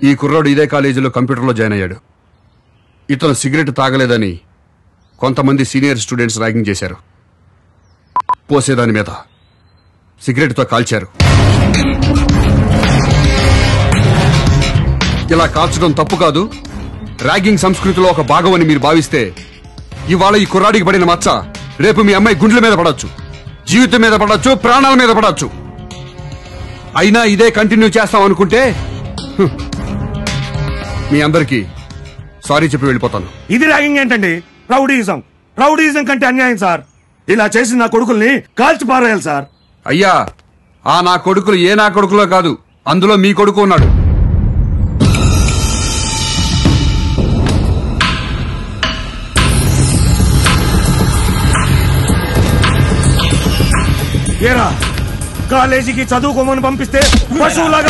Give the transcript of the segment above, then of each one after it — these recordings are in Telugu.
ఈ కుర్రాడు ఇదే కాలేజీలో కంప్యూటర్లో జాయిన్ అయ్యాడు. ఇతను సిగరెట్ తాగలేదని కొంతమంది సీనియర్ స్టూడెంట్స్ ర్యాగింగ్ చేశారు. పోసేదాని మీద సిగరెట్తో కాల్చారు. ఇలా కాల్చడం తప్పు కాదు, ర్యాగింగ్ సంస్కృతిలో ఒక భాగం అని మీరు భావిస్తే ఇవాళ ఈ కుర్రాడికి పడిన మచ్చ రేపు మీ అమ్మాయి గుండెల మీద పడవచ్చు, జీవితం మీద పడవచ్చు, ప్రాణాల మీద పడవచ్చు. అయినా ఇదే కంటిన్యూ చేస్తాం అనుకుంటే మీ అందరికీ సారీ చెప్పి వెళ్ళిపోతాను. ఇది ర్యాగింగ్ ఏంటండి? రౌడీయిజం కంటే అన్యాయం సార్. ఇలా చేసి నా కొడుకుల్ని కాల్చి పారేయాలి సార్. అయ్యా, ఆ నా కొడుకులు ఏ నా కొడుకులో కాదు, అందులో మీ కొడుకు ఉన్నాడు. ఏరా, కాలేజీకి చదువుకోమని పంపిస్తే పశువులాగా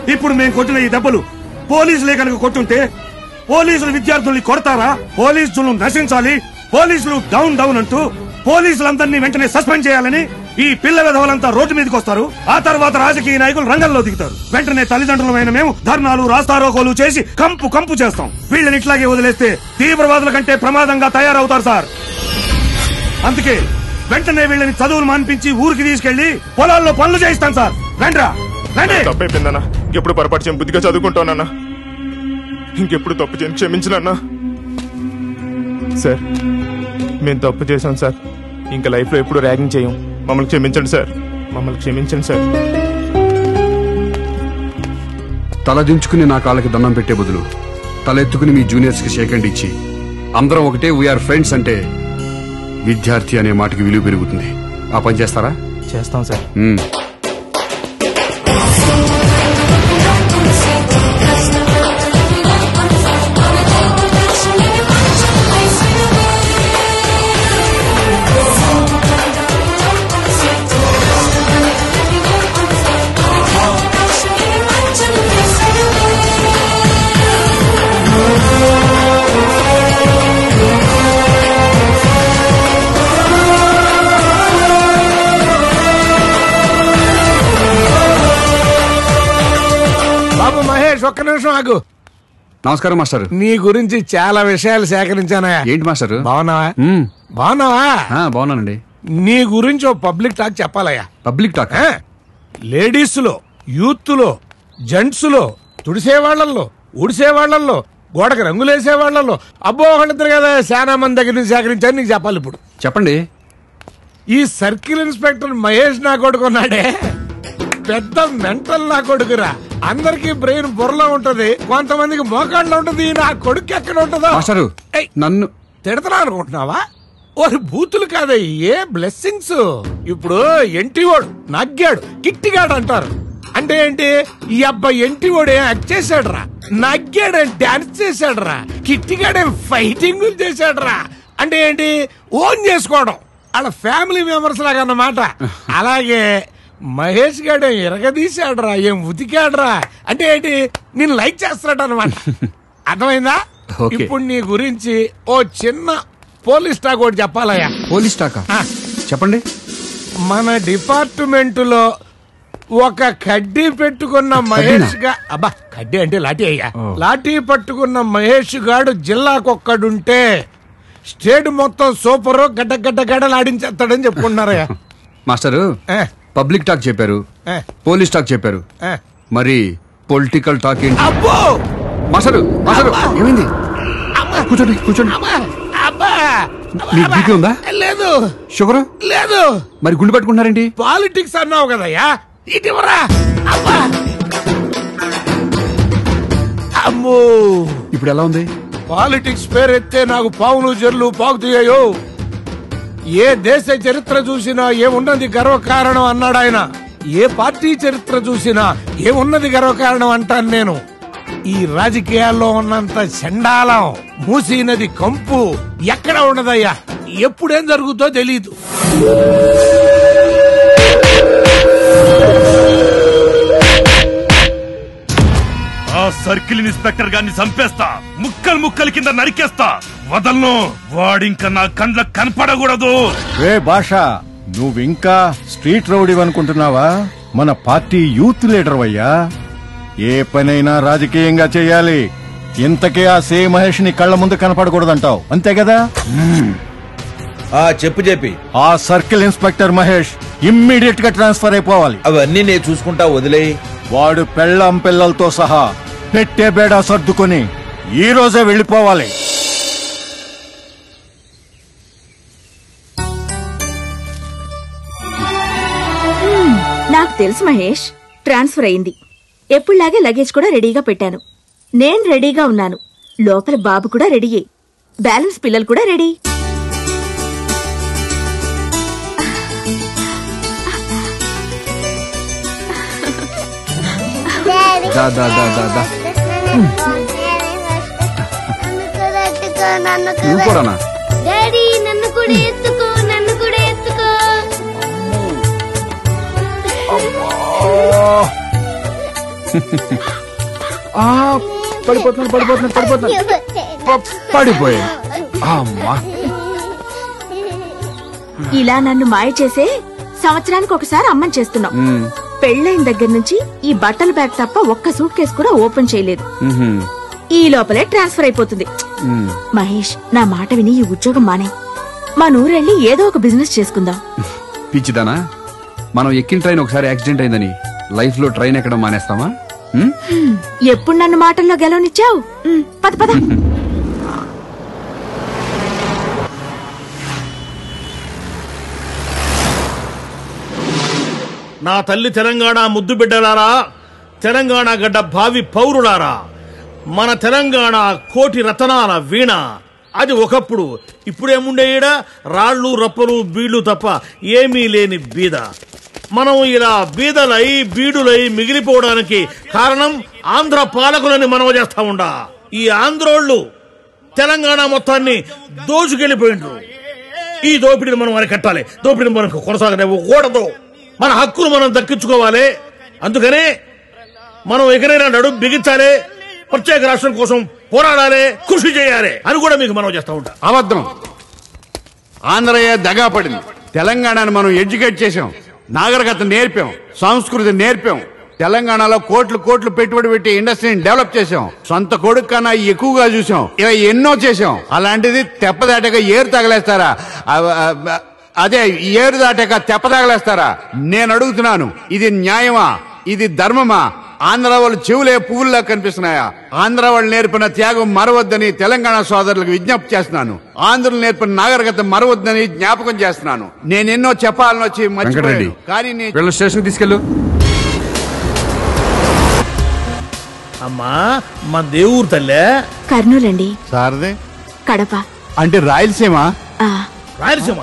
ఇప్పుడు మేము కొట్టిన ఈ దెబ్బలు పోలీసులే కనుక కొట్టుంటే పోలీసులు విద్యార్థుల్ని కొడతారా? పోలీసులు నశించాలి, పోలీసులు డౌన్ డౌన్ అంటూ పోలీసులందరినీ వెంటనే సస్పెండ్ చేయాలని ఈ పిల్ల విధవలంతా రోడ్డు మీదకి వస్తారు. ఆ తర్వాత రాజకీయ నాయకులు రంగంలో దిగుతారు. వెంటనే తల్లిదండ్రులమైన మేము ధర్నాలు, రాస్తారోకోలు చేసి కంపు చేస్తాం. వీళ్ళని ఇట్లాగే వదిలేస్తే తీవ్రవాదుల కంటే ప్రమాదంగా తయారవుతారు సార్. అందుకే వెంటనే వీళ్ళని చదువులు మాన్పించి ఊరికి తీసుకెళ్లి పొలాల్లో పనులు చేయిస్తాం సార్. రండ్రా, రండి. తప్పైపోయిందన్నా, ఇంకెప్పుడు పొరపాటు చేయను, బుద్ధిగా చదువుకుంటానన్నా. ఇంకెప్పుడు తప్పు చేయను, క్షమించనన్నా. సార్, మేము తప్పు చేశాం సార్. ఇంకా లైఫ్ లో ఎప్పుడు ర్యాగింగ్ చేయం. మమ్మల్ని క్షమించండి సార్, మమ్మల్ని క్షమించండి సార్. తల దించుకుని నా కాళ్ళకి దండం పెట్టే బదులు తలెత్తుకుని మీ జూనియర్స్ కి షేక్ హ్యాండ్ ఇచ్చి అందరం ఒకటే వీఆర్ ఫ్రెండ్స్ అంటే విద్యార్థి అనే మాటకి విలువ పెరుగుతుంది. ఆ పని చేస్తారా? చేస్తాం సార్. ఒక్క నిమిషం ఆగు. నమస్కారం మాస్టర్. నీ గురించి చాలా విషయాలు సేకరించానా. ఏంటి మాస్టర్? బాగున్నావా? బాగున్నావా? బాగున్నానండి. నీ గురించి ఓ పబ్లిక్ టాక్ చెప్పాలయ్యా. Public talk? లేడీస్ లో, యూత్ లో, జెంట్స్ లో, తుడిసేవాళ్లలో, ఊడిసేవాళ్లలో, గోడకు రంగులేసేవాళ్లలో, అబ్బో ఒకళ్ళిద్దరు కదా చాలా మంది దగ్గర నుంచి సేకరించాను. నీకు చెప్పాలి ఇప్పుడు. చెప్పండి. ఈ సర్కిల్ ఇన్స్పెక్టర్ మహేష్ నా కొడుకున్నాడే, పెద్ద మెంటల్ నా కొడుకురా. అందరికి బ్రెయిన్ బుర్రలో ఉంటది, కొంతమందికి మోకాళ్ళలో ఉంటది. నా కొడుకు ఎక్కడ ఉంటుందో. నన్ను తిడతా అనుకుంటున్నావా? ఓరి బూతులు కాదయ్యే, బ్లెస్సింగ్స్. ఇప్పుడు ఎంటివాడు నగ్గాడు, కిట్టిగాడు అంటారు. అంటే ఏంటి? ఈ అబ్బాయి ఎంటివాడు ఏం యాక్ట్ చేశాడు రా, నగ్గాడేం డాన్స్ చేశాడు రా, కిట్టిగాడేం ఫైటింగ్ చేశాడు రా. అంటే ఏంటి? ఓన్ చేసుకోవడం. వాళ్ళ ఫ్యామిలీ మెంబర్స్ లాగా అన్నమాట. అలాగే మహేష్ గాడే ఎరగదీశాడురా, ఏం ఉతికాడురా. అంటే ఏంటి? నేను లైక్ చేస్తున్నాడు అనమాట. అర్థమైందా? ఇప్పుడు నీ గురించి ఓ చిన్న పోలీస్ టాక్ ఒకటి చెప్పాలయ్యా. పోలీస్ టాకా? చెప్పండి. మన డిపార్ట్మెంట్ లో ఒక కడ్డీ పెట్టుకున్న మహేష్ గా, అబ్బా కడ్డీ అంటే లాఠీ అయ్యా, లాఠీ పట్టుకున్న మహేష్ గాడు జిల్లాకొక్కడుంటే స్టేట్ మొత్తం సూపర్ గడ్డలాడించేస్తాడని చెప్పుకుంటున్నారయ్యా. మాస్టరు, పబ్లిక్ టాక్ చెప్పారు, పోలీస్ టాక్ చెప్పారు, మరి పొలిటికల్ టాక్ ఏంటి? అబ్బో మాస్టరు, మాస్టరు ఏమైంది? కూర్చోండి, కూర్చోండి. మీకు బీపీ ఉందా? లేదు. షుగర్ లేదు. మరి గుండె పట్టుకుంటున్నారేంటి? పాలిటిక్స్ అన్నావు కదయ్యా, ఇటీవరా. అమ్మో, ఇప్పుడు ఎలా ఉంది? పాలిటిక్స్ పేరెత్తే నాకు పావులు జర్లు పాకుతాయో. ఏ దేశ చరిత్ర చూసినా ఏమున్నది గర్వకారణం అన్నాడు ఆయన. ఏ పార్టీ చరిత్ర చూసినా ఏమున్నది గర్వకారణం అంటాను నేను. ఈ రాజకీయాల్లో ఉన్నంత చండాలం, మూసీ నది కంపు ఎక్కడ ఉండదయ్యా. ఎప్పుడేం జరుగుతో తెలీదు. సర్కిల్ ఇన్స్పెక్టర్ గారిని చంపేస్తా, ముక్కలు ముక్కలు కింద నరికేస్తా, వదలను. వాడింక నా కండ్ల కనపడకూడదు. రే భాషా, నువ్వింకా స్ట్రీట్ రౌడీ అనుకుంటున్నావా? మన పార్టీ యూత్ లీడర్ అయ్యా. ఏ పనైనా రాజకీయంగా చేయాలి. ఇంతకే ఆ సే మహేష్ ని కళ్ళ ముందు కనపడకూడదంటావు, అంతే కదా? చెప్పి ఆ సర్కిల్ ఇన్స్పెక్టర్ మహేష్ ఇమ్మీడియట్ గా ట్రాన్స్ఫర్ అయిపోవాలి. అవన్నీ నేను చూసుకుంటా, వదిలే. వాడు పెళ్ళం పిల్లలతో సహా పెట్టే బేడా సర్దుకొని ఈ రోజే వెళ్లిపోవాలి. నాకు తెలుసు మహేష్, ట్రాన్స్ఫర్ అయింది. ఎప్పుడులాగే లగేజ్ కూడా రెడీగా పెట్టాను. నేను రెడీగా ఉన్నాను. లోపల బాబు కూడా రెడీయే. బ్యాలెన్స్ పిల్లలు కూడా రెడీ. డాడీ నన్ను కూడా ఎత్తుకో, నన్ను కూడా ఎత్తుకో. ఇలా నన్ను మాయ చేసే సంవత్సరానికి ఒకసారి అమ్మని చేస్తున్నాం. పెళ్ళైన దగ్గర నుంచి ఈ బట్టల బ్యాగ్ తప్ప ఒక్క సూట్ కేసు కూడా ఓపెన్ చేయలేదు. ఈ లోపలే ట్రాన్స్ఫర్ అయిపోతుంది. మహేష్, నా మాట విని ఈ ఉద్యోగం మానే మన ఊరెళ్ళి ఏదో ఒక బిజినెస్ చేసుకుందాం. పిచ్చిదానా, మనం ఎక్కిన ట్రైన్ ఒకసారి యాక్సిడెంట్ అయిందని లైఫ్ లో ట్రైన్ ఎక్కడం మానేస్తామా? ఎప్పుడు నన్ను మాటల్లో గెలవనిచ్చావు? పద పద. నా తల్లి తెలంగాణ ముద్దు బిడ్డలారా, తెలంగాణ గడ్డ భావి పౌరులారా, మన తెలంగాణ కోటి రతనాల వీణ. అది ఒకప్పుడు. ఇప్పుడేముండేయడా రాళ్లు రప్పలు బీళ్లు తప్ప ఏమీ లేని బీద. మనం ఇలా బీదలై బీడులై మిగిలిపోవడానికి కారణం ఆంధ్ర పాలకులని మనవ చేస్తా ఉండా. ఈ ఆంధ్రోళ్లు తెలంగాణ మొత్తాన్ని దోచుకెళ్లిపోయిండ్రు. ఈ దోపిడిని మనం అరికట్టాలి. దోపిడిని మనకు కొనసాగనివ్వకూడదు. మన హక్కులు మనం దక్కించుకోవాలి. అందుకనే మనం ఎక్కడైనా నడుం బిగించాలి, ప్రత్యేక రాష్ట్రం కోసం పోరాడాలి, కృషి చేయాలి అని కూడా మీకు మనం చేస్తా ఉంటాం. అబద్ధం. ఆంధ్రయ్య దగా పడింది. తెలంగాణను మనం ఎడ్యుకేట్ చేశాం, నాగరికత నేర్పాం, సంస్కృతి నేర్పాం. తెలంగాణలో కోట్లు కోట్లు పెట్టుబడి పెట్టి ఇండస్ట్రీని డెవలప్ చేశాం. సొంత కొడుకు కన్నా ఎక్కువగా చూసాం. ఇలా ఎన్నో చేశాం. అలాంటిది తెప్పదాటాక ఏరు తగలేస్తారా? అదే ఏరు దాటాక తెప్ప తగలేస్తారా? నేను అడుగుతున్నాను, ఇది న్యాయమా? ఇది ధర్మమా? ఆంధ్ర వాళ్ళు చెవులే పువ్వుల్లా కనిపిస్తున్నాయా? ఆంధ్ర వాళ్ళు నేర్పిన త్యాగం మరవద్దని తెలంగాణ సోదరులకు విజ్ఞప్తి చేస్తున్నాను. ఆంధ్రులు నేర్పిన నాగరికత మరవద్దని జ్ఞాపకం చేస్తున్నాను. నేనెన్నో చెప్పాలని వచ్చి మర్చిపోయాను. కానీ నేను స్టేషన్ తీసుకెళ్ళు. అమ్మా, మన దేవురు తల్లే కర్నూలండి. సారదే కడప. అంటే రాయలసీమ. రాయలసీమ.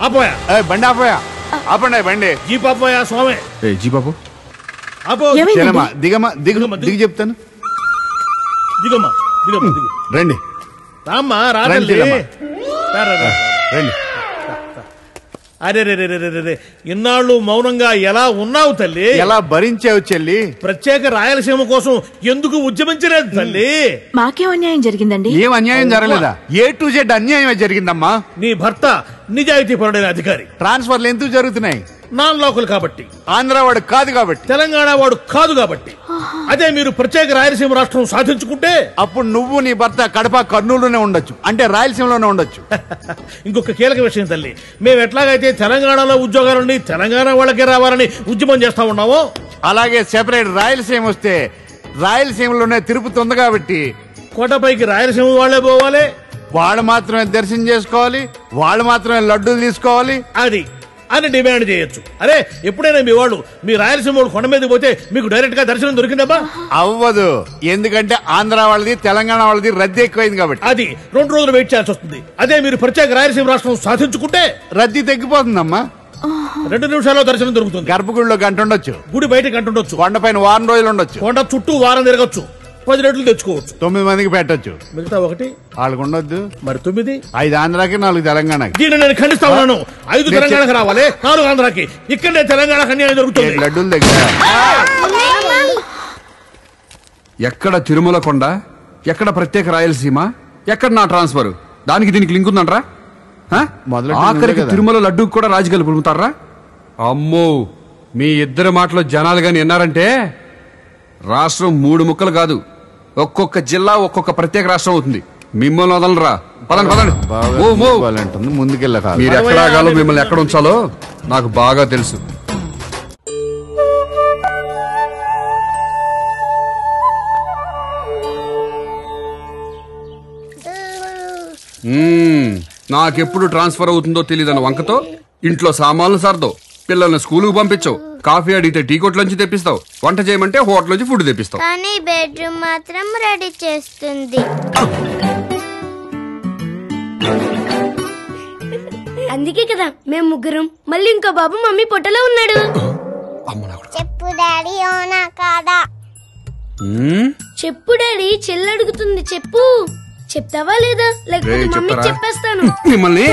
ఆపోయా బండి, ఆపోయా ఆపండి. బండి జీప్ ఆపోయా స్వామి. జీపాపు దిగమ్మా, దిగి చెప్తాను. దిగమ్మా, దిగమ్మా, దిగు. రండి. రామ్మా, రండి. రండి. అరే రే రే రే, ఇన్నాళ్ళు మౌనంగా ఎలా ఉన్నావు తల్లి? ఎలా భరించావు చెల్లి? ప్రత్యేక రాయలసీమ కోసం ఎందుకు ఉద్యమించలేదు తల్లి? మాకేం అన్యాయం జరిగిందండి? ఏం అన్యాయం జరగలేదా? ఏ టు జెడ్ అన్యాయమే జరిగిందమ్మా. నీ భర్త నిజాయితీ పరుడైన అధికారి. ట్రాన్స్ఫర్లు ఎందుకు జరుగుతున్నాయి? నాన్ లోకల్ కాబట్టి. ఆంధ్ర వాడు కాదు కాబట్టి. తెలంగాణ వాడు కాదు కాబట్టి. అదే మీరు ప్రత్యేక రాయలసీమ రాష్ట్రం సాధించుకుంటే అప్పుడు నువ్వు నీ భర్త కడప కర్నూలులోనే ఉండొచ్చు, అంటే రాయలసీమలోనే ఉండొచ్చు. ఇంకొక కీలక విషయం తల్లి, మేము ఎట్లాగైతే తెలంగాణలో ఉద్యోగాలని తెలంగాణ వాళ్ళకే రావాలని ఉద్యమం చేస్తా ఉన్నామో, అలాగే సెపరేట్ రాయలసీమ వస్తే రాయలసీమలోనే తిరుపతి ఉంది కాబట్టి కోటపైకి రాయలసీమ వాళ్లే పోవాలి. వాళ్ళు మాత్రమే దర్శనం చేసుకోవాలి, వాళ్ళు మాత్రమే లడ్డూలు తీసుకోవాలి. అది అని డిమాండ్ చేయొచ్చు. అరే, ఎప్పుడైనా మీ వాళ్ళు మీ రాయలసీమ వాళ్ళు కొండ మీద పోతే మీకు డైరెక్ట్ గా దర్శనం దొరికిందబ్బా? అవ్వదు. ఎందుకంటే ఆంధ్ర వాళ్ళది తెలంగాణ వాళ్ళది రద్దీ ఎక్కువైంది కాబట్టి. అది 2 రోజులు వెయిట్ చేయాల్సి వస్తుంది. అదే మీరు ప్రత్యేక రాయలసీమ రాష్ట్రం సాధించుకుంటే రద్దీ తగ్గిపోతుందమ్మా. 2 నిమిషాల్లో దర్శనం దొరుకుతుంది. గర్భగుడిలో గంట ఉండొచ్చు, గుడి బయట గంట ఉండొచ్చు, కొండపైన వారం రోజులు ఉండొచ్చు, కొండ చుట్టూ వారం తిరగచ్చు, 10 రెట్లు తెచ్చుకోవచ్చు, 9 మందికి పెట్టొచ్చు. మిగతా 1 వాళ్ళకు ఉండొద్దు. మరి 9? 5 ఆంధ్రాకి 4 తెలంగాణకి. దీన్ని నేను ఖండిస్తా ఉన్నాను. 5 తెలంగాణకి రావాలి, 4 ఆంధ్రాకి. ఇక్కడే తెలంగాణకు అన్యాయం జరుగుతుంది. లడ్డూలు దగ్గర ఎక్కడ తిరుమల కొండ, ఎక్కడ ప్రత్యేక రాయలసీమ, ఎక్కడ నా ట్రాన్స్ఫర్? దానికి దీనికి లింక్ ఉందంట్రా? ఆఖరికి తిరుమల లడ్డూకి కూడా రాజకీయాలు పులుముతారా? అమ్మో, మీ ఇద్దరి మాటలో జనాలు గాని విన్నారంటే రాష్ట్రం 3 ముక్కలు కాదు, ఒక్కొక్క జిల్లా ఒక్కొక్క ప్రత్యేక రాష్ట్రం అవుతుంది. మిమ్మల్ని వదలరా. పదండి. ముందుకెళ్ళ మీరు ఎక్కడ ఆగాలో, మిమ్మల్ని ఎక్కడ ఉంచాలో నాకు బాగా తెలుసు. నాకెప్పుడు ట్రాన్స్ఫర్ అవుతుందో తెలియదన్న వంకతో ఇంట్లో సామాన్లు సర్దో, పిల్లల్ని స్కూలుకు పంపించవు, కాఫీ అడిగితే టీ కొట్లోంచి తెప్పిస్తావు, వంట చేయమంటే హోటల్ నుంచి ఫుడ్ తెప్పిస్తావు. కానీ బెడ్రూమ్ మాత్రం రెడీ చేస్తుంది. అందుకే కదా మేము ముగ్గురం. మళ్ళీ ఇంకో బాబు మమ్మీ పొట్టలో ఉన్నాడు. చెప్పు డాడీ, అవునా కాదా? చెప్పు డాడీ, చెల్లడుగుతుంది. చెప్పు. చెప్తావా లేదా? లేకపోతే మమ్మీ చెప్పేస్తాను. మిమ్మల్ని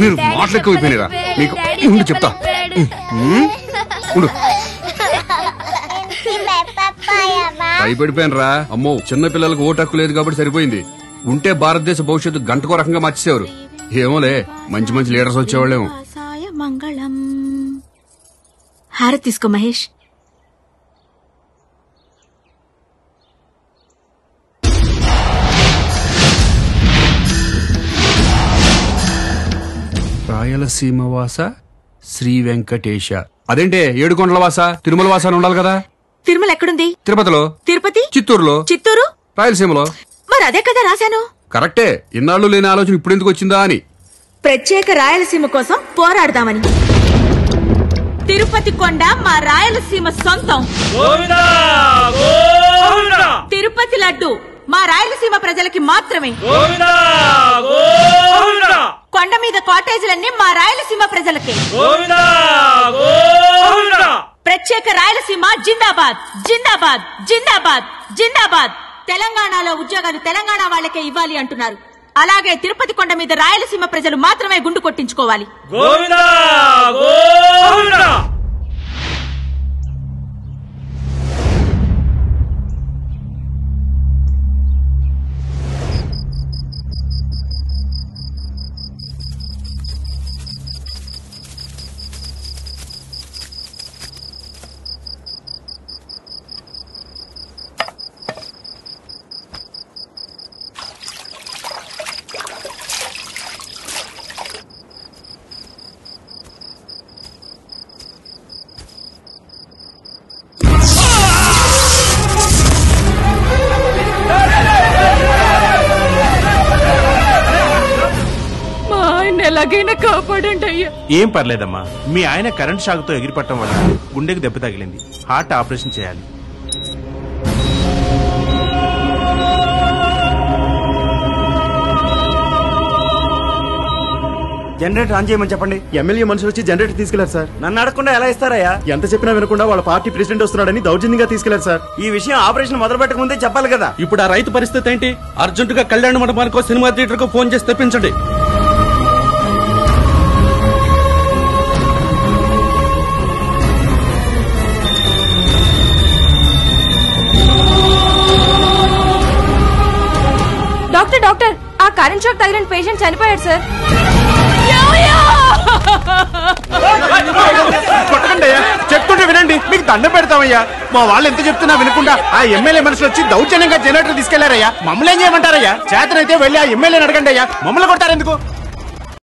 మీరు మాటలు ఎక్కువైపోయినారా? మీకు ముందు చెప్తా. భయపడిపోయినరా? అమ్మో, చిన్న పిల్లలకు ఓటు హక్కు లేదు కాబట్టి సరిపోయింది. ఉంటే భారతదేశ భవిష్యత్తు గంటకో రకంగా మార్చేసేవారు. ఏమోలే, మంచి మంచి లీడర్స్ వచ్చేవాళ్ళేమో. మంగళం. హారతి తీసుకో మహేష్. రాయలసీమ వాస శ్రీ వెంకటేశ. అదేంటే ఏడుకొండల వాస, తిరుమల వాస అని ఉండాలి కదా? తిరుమల ఎక్కడుంది? తిరుపతిలో. తిరుపతి? చిత్తూరులో. చిత్తూరు? రాయలసీమలో. మరి అదే కదా రాశాను. కరెక్టే. ఇన్నాళ్ళు లేని ఆలోచన ఇప్పుడు ఎందుకు వచ్చిందా అని. ప్రత్యేక రాయలసీమ కోసం పోరాడదామని. తిరుపతి కొండ మా రాయలసీమ సొంతం. తిరుపతి లడ్డు మా రాయలసీమ ప్రజలకి మాత్రమే. కొండ మీద కాటేజీలన్నీ మా రాయలసీమ ప్రజలకే. ప్రత్యేక రాయలసీమ జిందాబాద్, జిందాబాద్, జిందాబాద్, జిందాబాద్. తెలంగాణలో ఉద్యోగాలు తెలంగాణ వాళ్ళకే ఇవ్వాలి అంటున్నారు. అలాగే తిరుపతి కొండ మీద రాయలసీమ ప్రజలు మాత్రమే గుండు కొట్టించుకోవాలి. ఎలాగైనా కాపాడండి అయ్యా. ఏం పర్లేదమ్మా, మీ ఆయన కరెంట్ షాక్ తో ఎగిరిపట్టడం వల్ల గుండెకి దెబ్బ తగిలింది. హార్ట్ ఆపరేషన్ చేయాలి. జనరేటర్ ఆన్ చేయమని చెప్పండి. ఎమ్మెల్యే మనుషులు వచ్చి జనరేటర్ తీసుకెళ్లారు సార్. నన్ను అడగకుండా ఎలా ఇస్తారయ్యా? ఎంత చెప్పినా వినకుండా వాళ్ళ పార్టీ ప్రెసిడెంట్ వస్తున్నాడని దౌర్జన్యంగా తీసుకెళ్లారు సార్. ఈ విషయం ఆపరేషన్ మొదలు పెట్టక ముందే చెప్పాలి కదా. ఇప్పుడు ఆ రైతు పరిస్థితి ఏంటి? అర్జెంటుగా కళ్యాణ మండపానికో సినిమా థియేటర్ కో ఫోన్ చేసి తెప్పించండి. డాక్టర్ డాక్టర్, ఆ కరెంట్ షాక్ తగిలిన పేషెంట్ చనిపోయాడు సార్. చెప్తుంటే వినండి, మీకు దండం పెడతామయ్యా. మా వాళ్ళు ఎంత చెప్తున్నా వినకుండా ఆ ఎమ్మెల్యే మనుషులు వచ్చి దౌర్జన్యంగా జనరేటర్ తీసుకెళ్లారయ్యా. మమ్మల్ని ఏం చేయమంటారయ్యా? చేతనైతే వెళ్ళి ఆ ఎమ్మెల్యేని అడగండి అయ్యా. మమ్మల్ని కొడతారెందుకు?